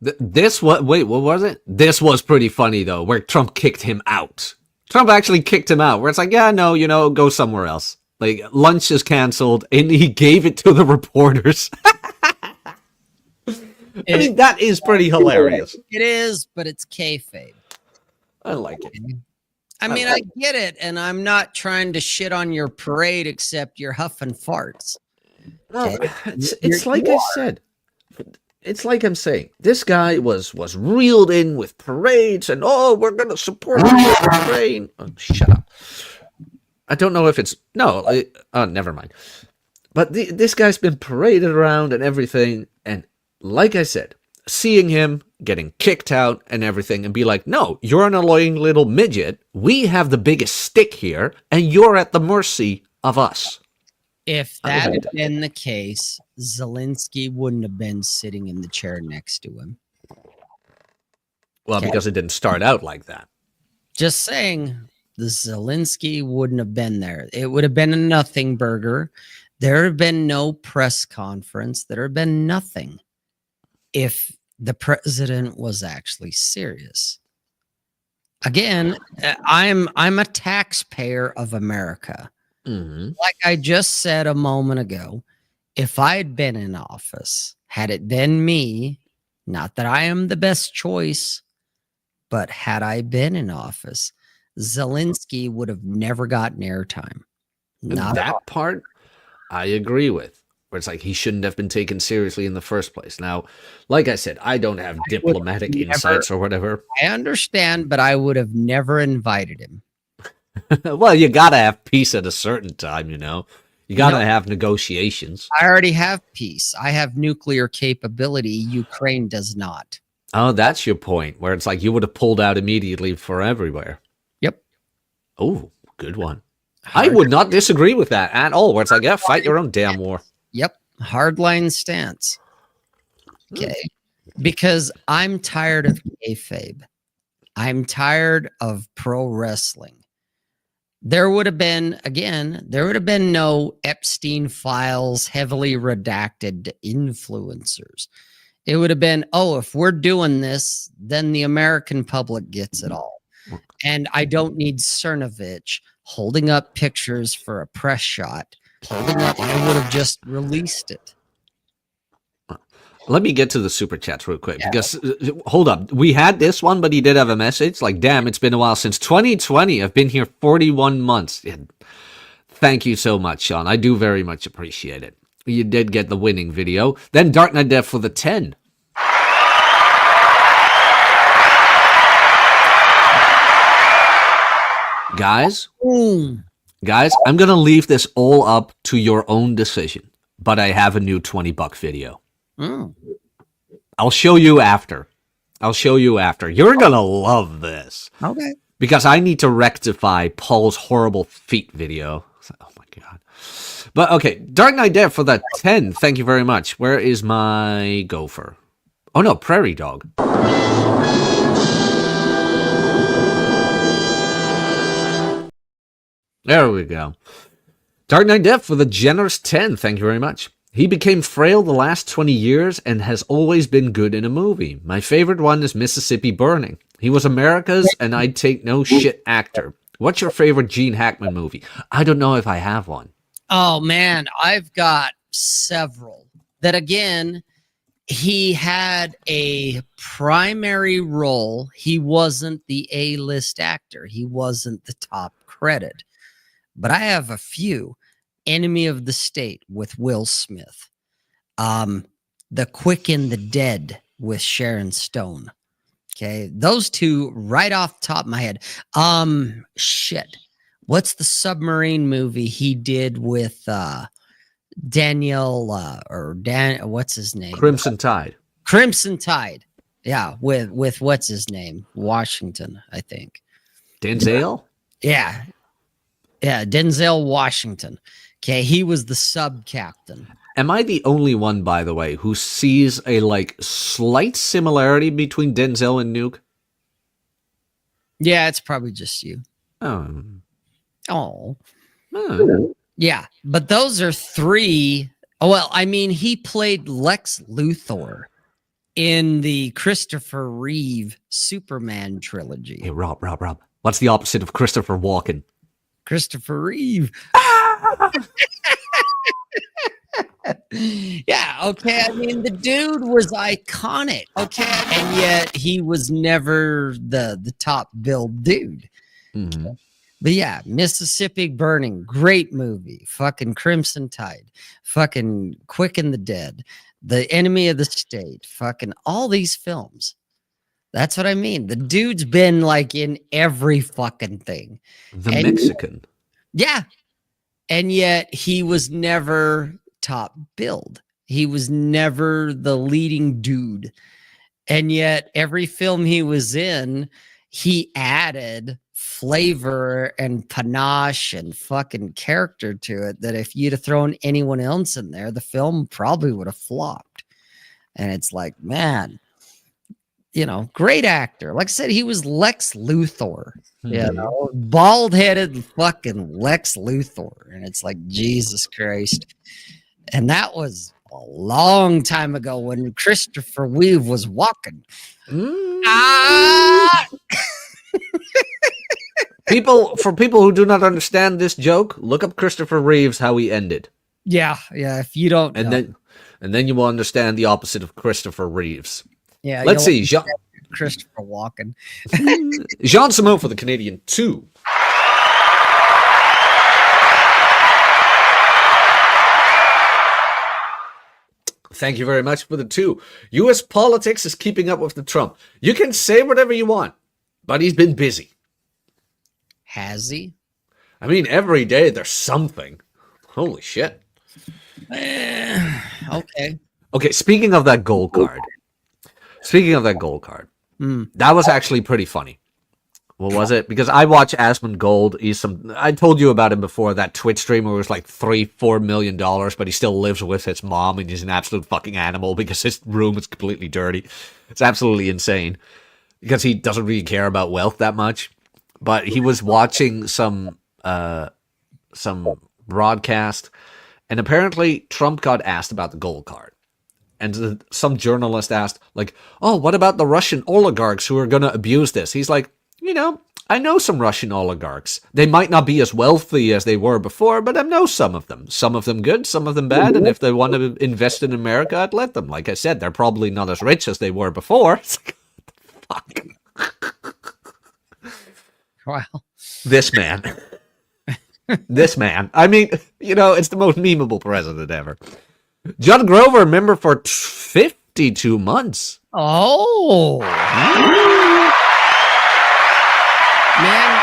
Wait, what was it? This was pretty funny, though, where Trump kicked him out. Trump actually kicked him out, where it's like, yeah, no, go somewhere else. Like, lunch is canceled, and he gave it to the reporters. I mean, that is pretty hilarious. It is, but it's kayfabe. I like it. I mean, I get it, and I'm not trying to shit on your parade, except you're huffing farts. No, it's like I said. It's like I'm saying, this guy was reeled in with parades and, we're going to support Ukraine. Oh, shut up. I don't know if it's, never mind. But this guy's been paraded around and everything. And like I said, seeing him getting kicked out and everything and be like, no, you're an annoying little midget. We have the biggest stick here and you're at the mercy of us. If that had been the case, Zelensky wouldn't have been sitting in the chair next to him. Well, because it didn't start out like that. Just saying, the Zelensky wouldn't have been there. It would have been a nothing burger. There would have been no press conference. There would have been nothing if the president was actually serious. Again, I'm a taxpayer of America. Mm-hmm. Like I just said a moment ago, if I'd been in office, had it been me, not that I am the best choice, but had I been in office, Zelensky would have never gotten airtime. Not that part, I agree with. Where it's like he shouldn't have been taken seriously in the first place. Now, like I said, I don't have diplomatic insights or whatever. I understand, but I would have never invited him. Well, you gotta have peace at a certain time, You gotta have negotiations. I already have peace. I have nuclear capability. Ukraine does not. Oh, that's your point, where it's like you would have pulled out immediately for everywhere. Yep. Oh, good one. I would not disagree with that at all, where it's like, yeah, fight your own damn war. Yep. Hardline stance. Okay. Because I'm tired of kayfabe. I'm tired of pro wrestling. There would have been no Epstein files, heavily redacted influencers. It would have been, if we're doing this, then the American public gets it all. And I don't need Cernovich holding up pictures for a press shot. I would have just released it. Let me get to the super chats real quick, because hold up. We had this one, but he did have a message like, damn, it's been a while since 2020. I've been here 41 months. Thank you so much, Sean. I do very much appreciate it. You did get the winning video. Then Dark Knight Dev for the 10. Guys, I'm going to leave this all up to your own decision, but I have a new $20 video. I'll show you after. You're going to love this. Okay. Because I need to rectify Paul's horrible feet video. Oh my God. But okay, Dark Knight Dev for that 10. Thank you very much. Where is my gopher? Oh no, Prairie Dog. There we go. Dark Knight Def with a generous 10. Thank you very much. He became frail the last 20 years and has always been good in a movie. My favorite one is Mississippi Burning. He was America's and I'd take no shit actor. What's your favorite Gene Hackman movie? I don't know if I have one. Oh man, I've got several. That again, he had a primary role. He wasn't the A-list actor. He wasn't the top credit. But I have a few. Enemy of the State with Will Smith. The Quick and the Dead with Sharon Stone. Okay, those two right off the top of my head. Shit. What's the submarine movie he did with Daniel what's his name? Crimson Tide. Crimson Tide. Yeah, with what's his name? Washington, I think. Denzel? Yeah. Yeah, Denzel Washington. Okay, he was the sub captain. Am I the only one, by the way, who sees a like slight similarity between Denzel and Nuke? Yeah, it's probably just you. Oh. Oh. Oh. Yeah, but those are three. Oh, well, I mean, he played Lex Luthor in the Christopher Reeve Superman trilogy. Hey, Rob. What's the opposite of Christopher Walken? Christopher Reeve. Yeah, okay. I mean, the dude was iconic. Okay, and yet he was never the top billed dude. Mm-hmm. But yeah, Mississippi Burning, great movie. Fucking Crimson Tide, fucking Quick and the Dead, The Enemy of the State, fucking all these films. That's what I mean. The dude's been like in every fucking thing. The Mexican. Yeah. And yet he was never top billed. He was never the leading dude. And yet every film he was in, he added flavor and panache and fucking character to it that if you'd have thrown anyone else in there, the film probably would have flopped. And it's like, man, you know, great actor. Like I said, he was Lex Luthor, you know, bald-headed fucking Lex Luthor. And it's like, Jesus Christ. And that was a long time ago when Christopher Reeve was walking. Ah! For people who do not understand this joke, look up Christopher Reeves, how he ended. Yeah. If you don't and then you will understand the opposite of Christopher Reeves. Yeah. Let's see. Christopher Walken. Jean Simon for the Canadian 2. Thank you very much for the 2. U.S. politics is keeping up with the Trump. You can say whatever you want, but he's been busy. Has he? I mean, every day there's something. Holy shit. Okay. Okay, speaking of that gold card. That was actually pretty funny. What was it? Because I watch Asmund Gold. I told you about him before, that Twitch streamer was like $3-4 million, but he still lives with his mom and he's an absolute fucking animal because his room is completely dirty. It's absolutely insane because he doesn't really care about wealth that much. But he was watching some broadcast, and apparently Trump got asked about the gold card. And some journalist asked, like, oh, what about the Russian oligarchs who are going to abuse this? He's like, you know, I know some Russian oligarchs. They might not be as wealthy as they were before, but I know some of them. Some of them good, some of them bad, and if they want to invest in America, I'd let them. Like I said, they're probably not as rich as they were before. It's like, fuck. Wow. This man. I mean, you know, it's the most memeable president ever. John Grover, member for 52 months. Oh. Man,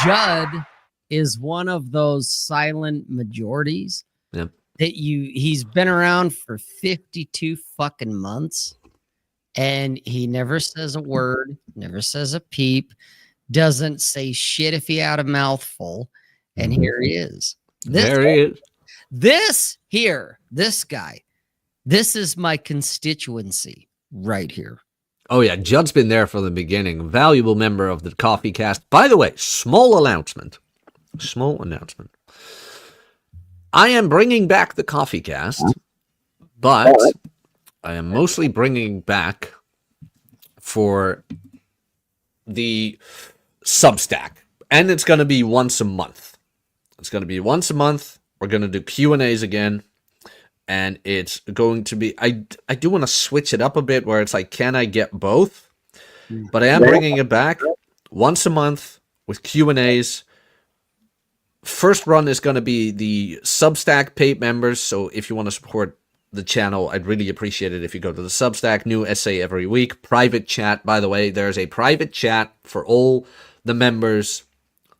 Judd is one of those silent majorities Yep. that he's been around for 52 fucking months and he never says a word, never says a peep, doesn't say shit if he had a mouthful. And here he is. This guy This is my constituency right here. Oh yeah, Judd's been there from the beginning. Valuable member of the Coffee Cast. By the way, small announcement. Small announcement. I am bringing back the Coffee Cast, but I am mostly bringing back for the Substack. And it's going to be once a month. It's going to be once a month. We're going to do Q&As again. And it's going to be... I do want to switch it up a bit where it's like, can I get both? But I am bringing it back once a month with Q&As. First run is going to be the Substack paid members. So if you want to support the channel, I'd really appreciate it if you go to the Substack. New essay every week. Private chat, by the way. There's a private chat for all the members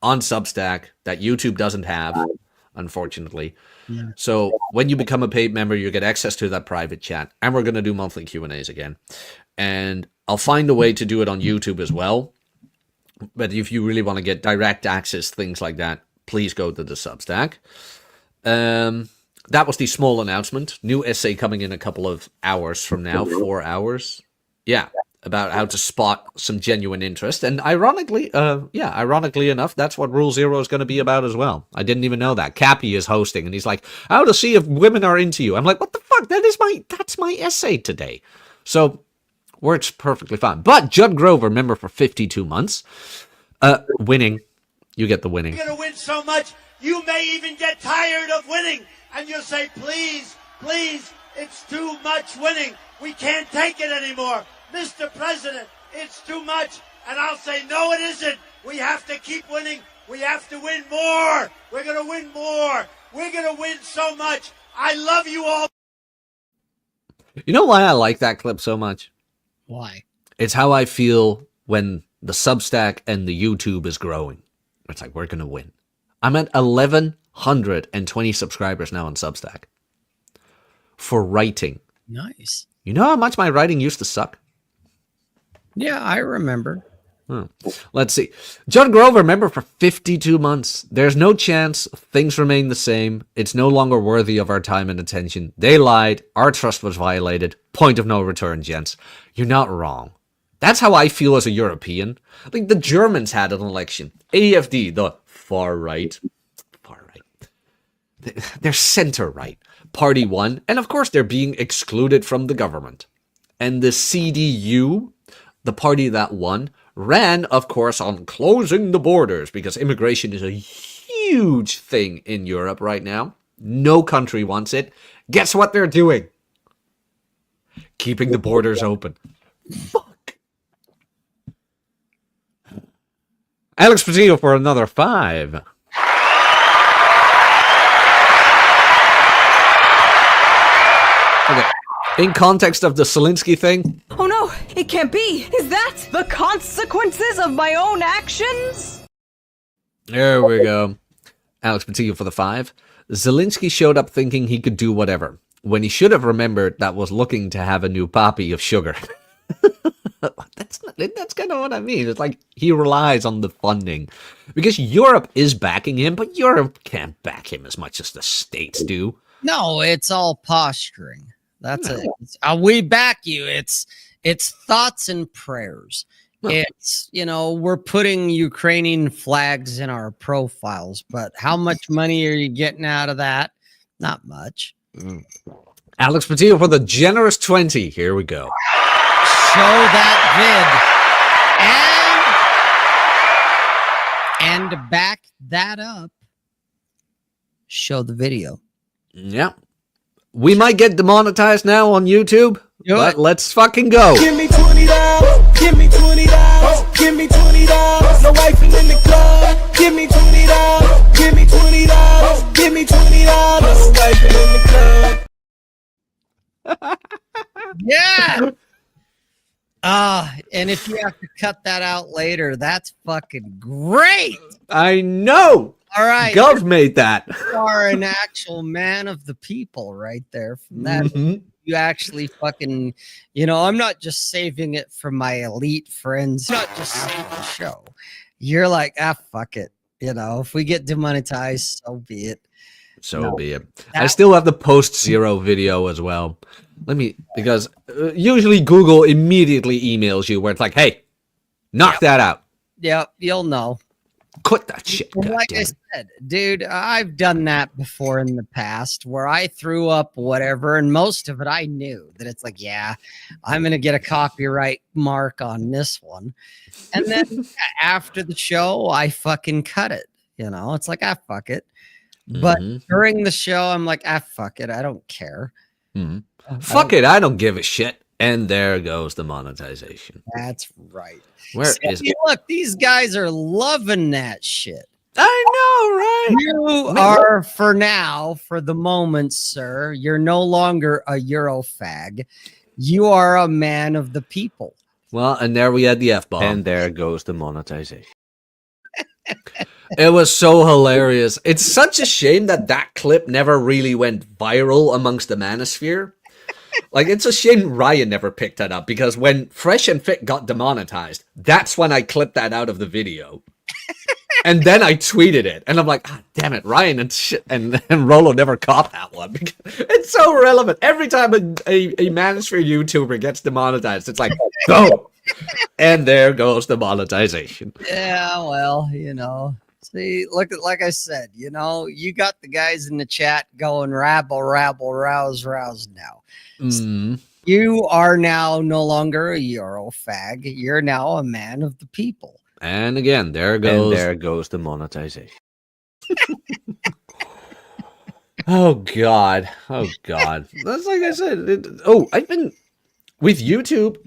on Substack that YouTube doesn't have, unfortunately. Yeah. So when you become a paid member, you get access to that private chat. And we're going to do monthly Q&As again. And I'll find a way to do it on YouTube as well. But if you really want to get direct access, things like that, please go to the Substack. That was the small announcement. New essay coming in a couple of hours from now. 4 hours. Yeah. About how to spot some genuine interest. And ironically enough, that's what Rule Zero is going to be about as well. I didn't even know that. Cappy is hosting, and he's like, how to see if women are into you. I'm like, what the fuck? That's my essay today. So, works perfectly fine. But Judd Grover, member for 52 months, winning. You get the winning. You're going to win so much, you may even get tired of winning. And you'll say, please, please, it's too much winning. We can't take it anymore. Mr. President, it's too much. And I'll say, no, it isn't. We have to keep winning. We have to win more. We're going to win more. We're going to win so much. I love you all. You know why I like that clip so much? Why? It's how I feel when the Substack and the YouTube is growing. It's like, we're going to win. I'm at 1,120 subscribers now on Substack. For writing. Nice. You know how much my writing used to suck? Yeah, I remember. Let's see. Judd Grover, member for 52 months. There's no chance things remain the same. It's no longer worthy of our time and attention. They lied. Our trust was violated. Point of no return, gents. You're not wrong. That's how I feel as a European. Like the Germans had an election. AfD, the far right. They're center right. Party won. And of course they're being excluded from the government. And the CDU, the party that won, ran, of course, on closing the borders because immigration is a huge thing in Europe right now. No country wants it. Guess what they're doing? Keeping the borders open. Fuck. Alex Patillo for another 5. Okay. In context of the Zelensky thing. Oh no, it can't be. Is that the consequences of my own actions? There we go. Alex Patillo for the 5. Zelensky showed up thinking he could do whatever, when he should have remembered that was looking to have a new poppy of sugar. That's kind of what I mean. It's like he relies on the funding. Because Europe is backing him, but Europe can't back him as much as the States do. No, it's all posturing. That's it. We back you. It's thoughts and prayers. It's, we're putting Ukrainian flags in our profiles, but how much money are you getting out of that? Not much. Alex Patillo for the generous 20. Here we go. Show that vid. And to back that up, show the video. Yeah. We might get demonetized now on YouTube, but let's fucking go. Give me $20. Give me $20. Give me $20. No wife in the club. Give me $20. Give me $20. Give me $20. No wife in the club. Yeah. And if you have to cut that out later, that's fucking great. I know. All right. Gov made that. You are an actual man of the people right there. From that, you actually fucking, I'm not just saving it for my elite friends. I'm not just saving the show. You're like, fuck it. If we get demonetized, so be it. So be it. I still have the post-zero video as well. because usually Google immediately emails you where it's like, hey, knock that out. Yep, you'll know. Quit that shit. And like I Goddamn. said, dude, I've done that before in the past where I threw up whatever, and most of it I knew that it's like, yeah, I'm going to get a copyright mark on this one. And then after the show, I fucking cut it. You know, it's like, fuck it. But during the show, I'm like, fuck it. I don't care. Fuck it. I don't give a shit. And there goes the monetization. That's right. Where is it? Look, these guys are loving that shit. I know, right? You are, for now, for the moment, sir, you're no longer a Eurofag. You are a man of the people. Well, and there we had the F-bomb. And there goes the monetization. It was so hilarious. It's such a shame that that clip never really went viral amongst the manosphere. Like, it's a shame Ryan never picked that up, because when Fresh and Fit got demonetized, that's when I clipped that out of the video. And then I tweeted it, and I'm like, damn it, Ryan and Rolo never caught that one. It's so relevant. Every time a Manosphere YouTuber gets demonetized, it's like, go! And there goes the monetization. Yeah, well, you know. See, look at, like I said, you know, you got the guys in the chat going rabble, rabble, rouse, rouse now. You are now no longer a Eurofag. You're now a man of the people. And again, there goes the monetization. Oh God. That's like I said. I've been with YouTube.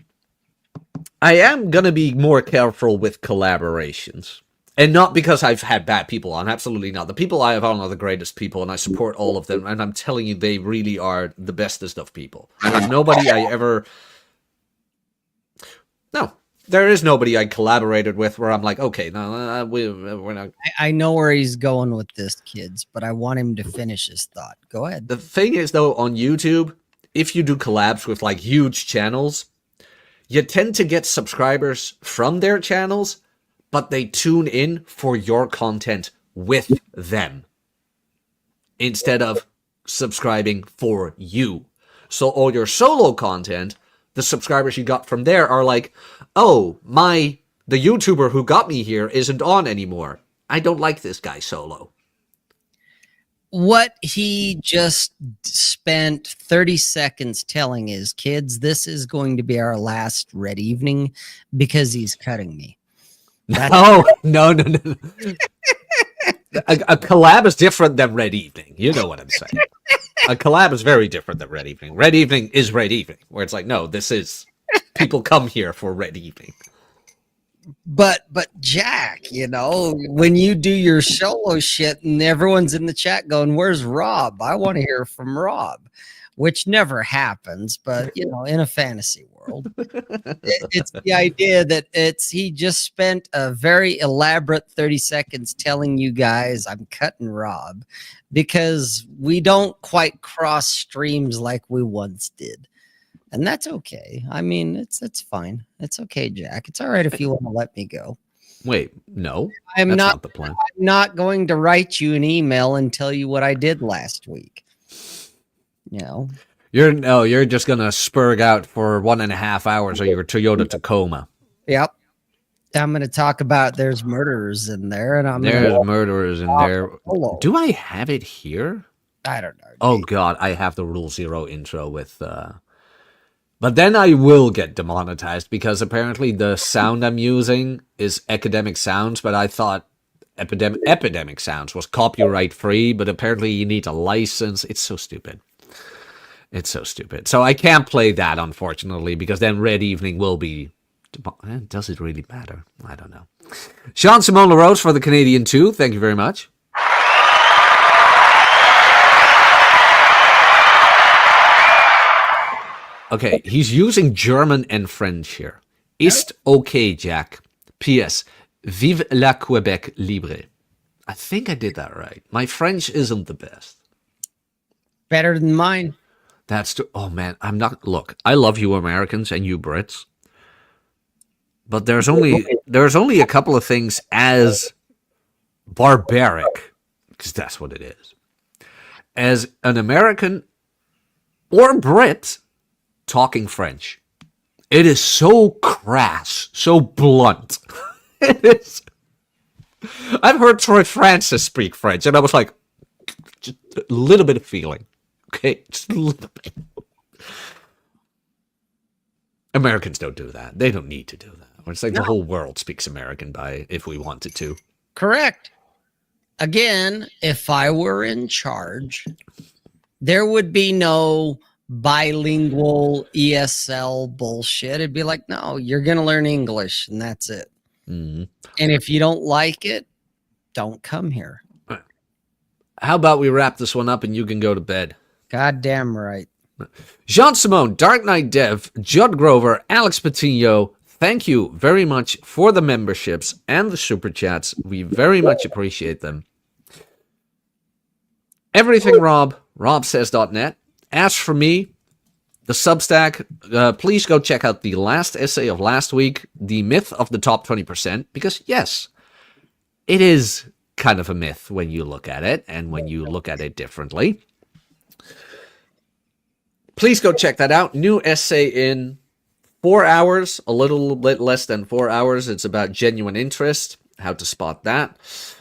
I am gonna be more careful with collaborations. And not because I've had bad people on, absolutely not. The people I have on are the greatest people, and I support all of them. And I'm telling you, they really are the bestest of people. There's nobody I ever... No, there is nobody I collaborated with where I'm like, okay, no, we're not... I know where he's going with this, kids, but I want him to finish his thought. Go ahead. The thing is, though, on YouTube, if you do collabs with, like, huge channels, you tend to get subscribers from their channels, but they tune in for your content with them instead of subscribing for you. So all your solo content, the subscribers you got from there are like, oh, the YouTuber who got me here isn't on anymore. I don't like this guy solo. What he just spent 30 seconds telling his kids, this is going to be our last Red Evening because he's cutting me. No. A collab is different than Red Evening. You know what I'm saying. A collab is very different than Red Evening. Red Evening is Red Evening, where it's like, no, this is... People come here for Red Evening. But Jack, you know, when you do your solo shit and everyone's in the chat going, where's Rob? I want to hear from Rob. Which never happens, but, you know, in a fantasy world, it's the idea that he just spent a very elaborate 30 seconds telling you guys I'm cutting Rob because we don't quite cross streams like we once did. And that's okay. I mean, it's fine. It's okay, Jack. It's all right if you want to let me go. Wait, no, that's not the plan. I'm not going to write you an email and tell you what I did last week. You know, you're just gonna spurg out for 1.5 hours of your Toyota Tacoma. Yep. I'm gonna talk about there's murderers in there, and there's murderers in there. Do I have it here? I don't know. Oh God, I have the Rule Zero intro with. But then I will get demonetized because apparently the sound I'm using is Academic Sounds, but I thought Epidemic Sounds was copyright free, but apparently you need a license. It's so stupid. It's so stupid. So I can't play that, unfortunately, because then Red Evening will be... Does it really matter? I don't know. Sean Simone LaRose for the Canadian 2. Thank you very much. Okay, he's using German and French here. Ist okay, Jack. P.S. Vive la Quebec libre. I think I did that right. My French isn't the best. Better than mine. Oh man, I'm not. Look, I love you Americans and you Brits, but there's only a couple of things as barbaric, because that's what it is, as an American or Brit talking French. It is so crass, so blunt. It is. I've heard Troy Francis speak French, and I was like, just a little bit of feeling. Okay, just a little bit. Americans don't do that. They don't need to do that. It's like the whole world speaks American if we wanted to. Correct. Again, if I were in charge, there would be no bilingual ESL bullshit. It'd be like, no, you're going to learn English and that's it. Mm-hmm. And if you don't like it, don't come here. How about we wrap this one up and you can go to bed? Goddamn right. Jean Simone, Dark Knight Dev, Judd Grover, Alex Patino, thank you very much for the memberships and the super chats. We very much appreciate them. Everything Rob, robsays.net. As for me, the Substack, please go check out the last essay of last week, The Myth of the Top 20%, because yes, it is kind of a myth when you look at it and when you look at it differently. Please go check that out. New essay in 4 hours, a little bit less than 4 hours. It's about genuine interest, how to spot that.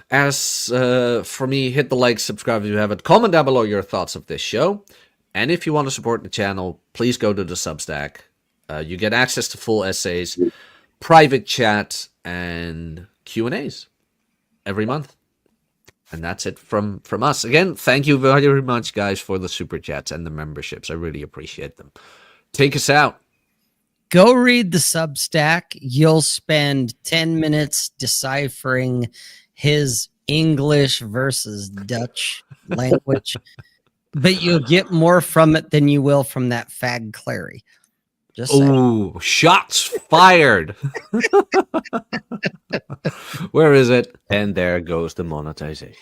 As for me, hit the like, subscribe if you haven't. Comment down below your thoughts of this show. And if you want to support the channel, please go to the Substack. You get access to full essays, private chat, and Q&As every month. And that's it from us. Again, thank you very much, guys, for the super chats and the memberships. I really appreciate them. Take us out. Go read the Substack. You'll spend 10 minutes deciphering his English versus Dutch language. But you'll get more from it than you will from that fag Clary. Just saying. Ooh, shots fired. Where is it? And there goes the monetization.